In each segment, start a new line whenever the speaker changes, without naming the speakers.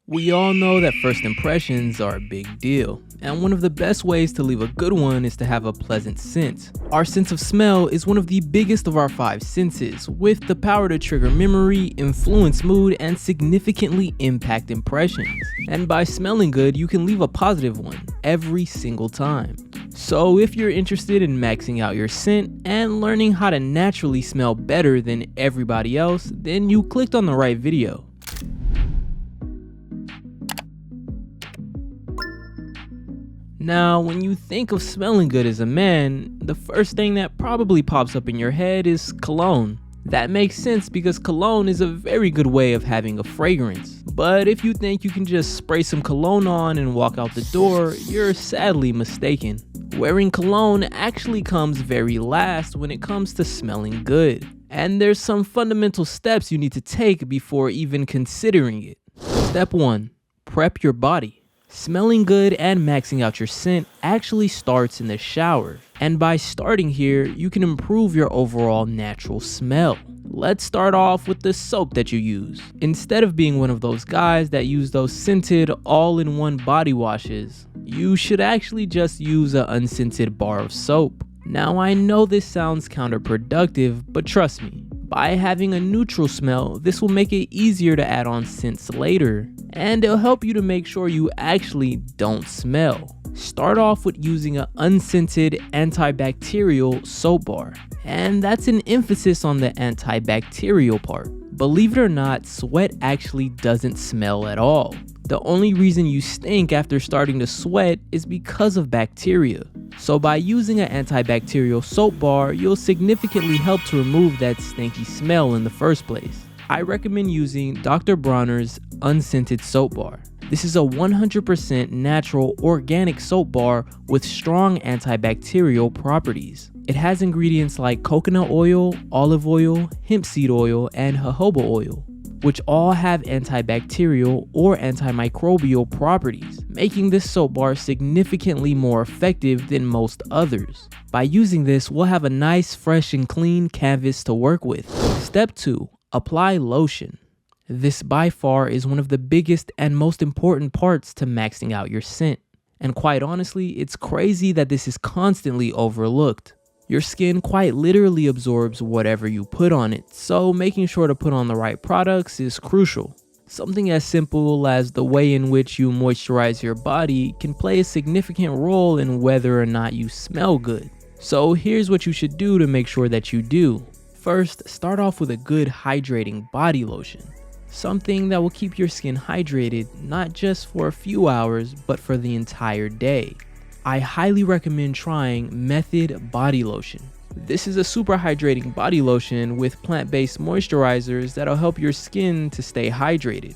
We all know that first impressions are a big deal, and one of the best ways to leave a good one is to have a pleasant scent. Our sense of smell is one of the biggest of our five senses, with the power to trigger memory, influence mood, and significantly impact impressions. And by smelling good, you can leave a positive one every single time. So if you're interested in maxing out your scent and learning how to naturally smell better than everybody else, then you clicked on the right video. Now, when you think of smelling good as a man, the first thing that probably pops up in your head is cologne. That makes sense because cologne is a very good way of having a fragrance. But if you think you can just spray some cologne on and walk out the door, you're sadly mistaken. Wearing cologne actually comes very last when it comes to smelling good. And there's some fundamental steps you need to take before even considering it. Step 1. Prep your body. Smelling good and maxing out your scent actually starts in the shower. And by starting here, you can improve your overall natural smell. Let's start off with the soap that you use. Instead of being one of those guys that use those scented all-in-one body washes, you should actually just use an unscented bar of soap. Now I know this sounds counterproductive, but trust me, by having a neutral smell, this will make it easier to add on scents later, and it'll help you to make sure you actually don't smell. Start off with using an unscented antibacterial soap bar, and that's an emphasis on the antibacterial part. Believe it or not, sweat actually doesn't smell at all. The only reason you stink after starting to sweat is because of bacteria. So by using an antibacterial soap bar, you'll significantly help to remove that stinky smell in the first place. I recommend using Dr. Bronner's unscented soap bar. This is a 100% natural organic soap bar with strong antibacterial properties. It has ingredients like coconut oil, olive oil, hemp seed oil, and jojoba oil, which all have antibacterial or antimicrobial properties, making this soap bar significantly more effective than most others. By using this, we'll have a nice, fresh, and clean canvas to work with. Step 2. Apply lotion. This by far is one of the biggest and most important parts to maxing out your scent. And quite honestly, it's crazy that this is constantly overlooked. Your skin quite literally absorbs whatever you put on it, so making sure to put on the right products is crucial. Something as simple as the way in which you moisturize your body can play a significant role in whether or not you smell good. So here's what you should do to make sure that you do. First, start off with a good hydrating body lotion. Something that will keep your skin hydrated not just for a few hours, but for the entire day. I highly recommend trying Method Body Lotion. This is a super hydrating body lotion with plant-based moisturizers that'll help your skin to stay hydrated.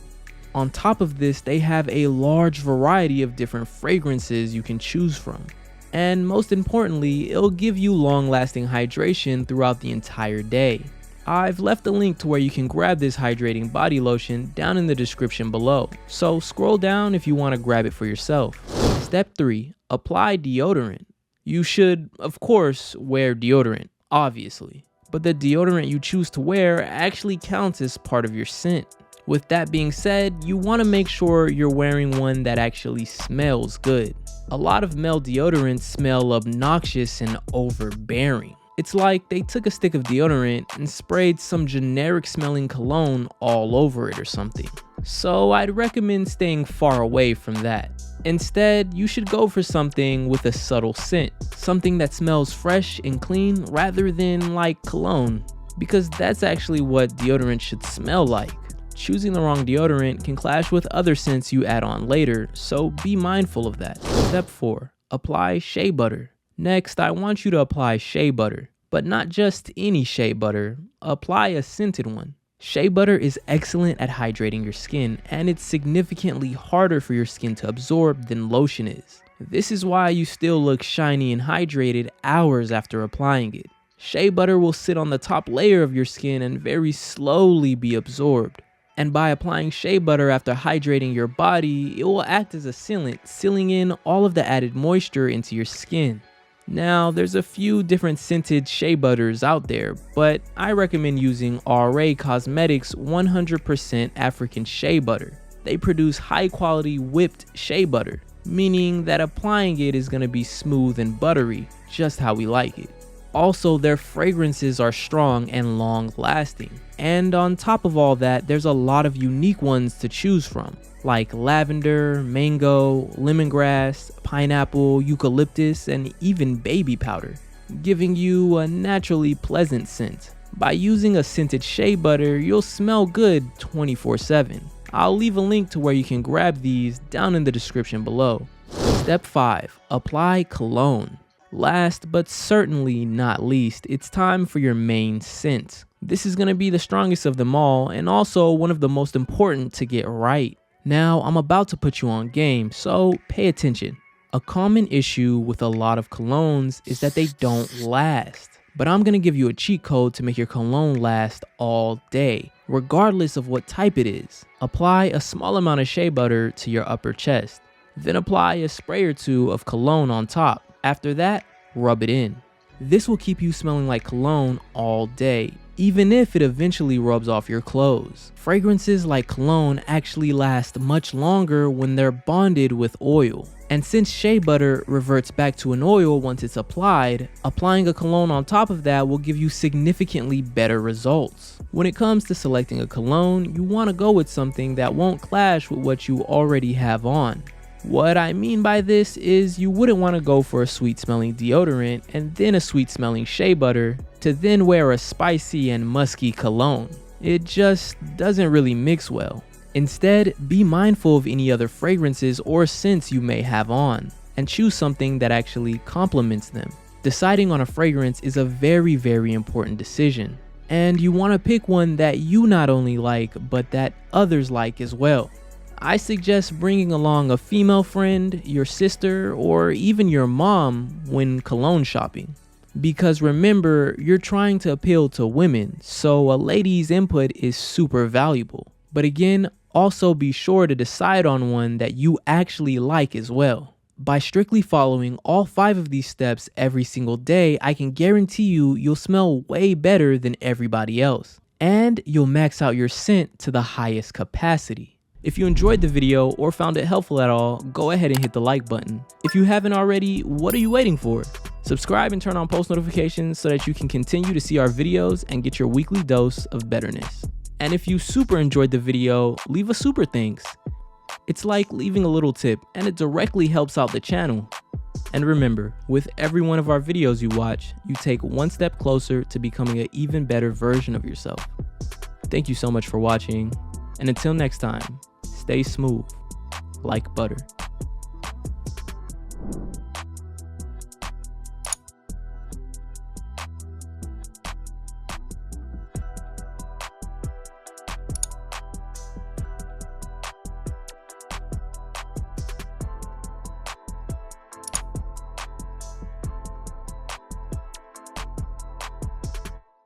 On top of this, they have a large variety of different fragrances you can choose from. And most importantly, it'll give you long-lasting hydration throughout the entire day. I've left a link to where you can grab this hydrating body lotion down in the description below, so scroll down if you want to grab it for yourself. Step 3. Apply deodorant. You should, of course, wear deodorant, obviously, but the deodorant you choose to wear actually counts as part of your scent. With that being said, you want to make sure you're wearing one that actually smells good. A lot of male deodorants smell obnoxious and overbearing. It's like they took a stick of deodorant and sprayed some generic smelling cologne all over it or something. So I'd recommend staying far away from that. Instead, you should go for something with a subtle scent, something that smells fresh and clean rather than like cologne, because that's actually what deodorant should smell like. Choosing the wrong deodorant can clash with other scents you add on later, so be mindful of that. Step 4. Apply shea butter. Next, I want you to apply shea butter, but not just any shea butter. Apply a scented one. Shea butter is excellent at hydrating your skin, and it's significantly harder for your skin to absorb than lotion is. This is why you still look shiny and hydrated hours after applying it. Shea butter will sit on the top layer of your skin and very slowly be absorbed. And by applying shea butter after hydrating your body, it will act as a sealant, sealing in all of the added moisture into your skin. Now, there's a few different scented shea butters out there, but I recommend using RA Cosmetics 100% African shea butter. they produce high quality whipped shea butter, meaning that applying it is going to be smooth and buttery, just how we like it. Also, their fragrances are strong and long lasting. And on top of all that, there's a lot of unique ones to choose from, like lavender, mango, lemongrass, pineapple, eucalyptus, and even baby powder, giving you a naturally pleasant scent. By using a scented shea butter, you'll smell good 24/7. I'll leave a link to where you can grab these down in the description below. Step 5. Apply cologne. Last but certainly not least, it's time for your main scent. This is going to be the strongest of them all and also one of the most important to get right. Now, I'm about to put you on game, so pay attention. A common issue with a lot of colognes is that they don't last. But I'm going to give you a cheat code to make your cologne last all day, regardless of what type it is. Apply a small amount of shea butter to your upper chest. Then apply a spray or two of cologne on top. After that, rub it in. This will keep you smelling like cologne all day, even if it eventually rubs off your clothes. Fragrances like cologne actually last much longer when they're bonded with oil. And since shea butter reverts back to an oil once it's applied, applying a cologne on top of that will give you significantly better results. When it comes to selecting a cologne, you want to go with something that won't clash with what you already have on. What I mean by this is you wouldn't want to go for a sweet smelling deodorant and then a sweet smelling shea butter to then wear a spicy and musky cologne. It just doesn't really mix well. Instead, be mindful of any other fragrances or scents you may have on and choose something that actually complements them. Deciding on a fragrance is a very important decision, and you want to pick one that you not only like but that others like as well. I suggest bringing along a female friend, your sister, or even your mom when cologne shopping. Because remember, you're trying to appeal to women, so a lady's input is super valuable. But again, also be sure to decide on one that you actually like as well. By strictly following all 5 of these steps every single day, I can guarantee you'll smell way better than everybody else. And you'll max out your scent to the highest capacity. If you enjoyed the video or found it helpful at all, go ahead and hit the like button. If you haven't already, what are you waiting for? Subscribe and turn on post notifications so that you can continue to see our videos and get your weekly dose of betterness. And if you super enjoyed the video, leave a super thanks. It's like leaving a little tip and it directly helps out the channel. And remember, with every one of our videos you watch, you take one step closer to becoming an even better version of yourself. Thank you so much for watching, and until next time, stay smooth like butter.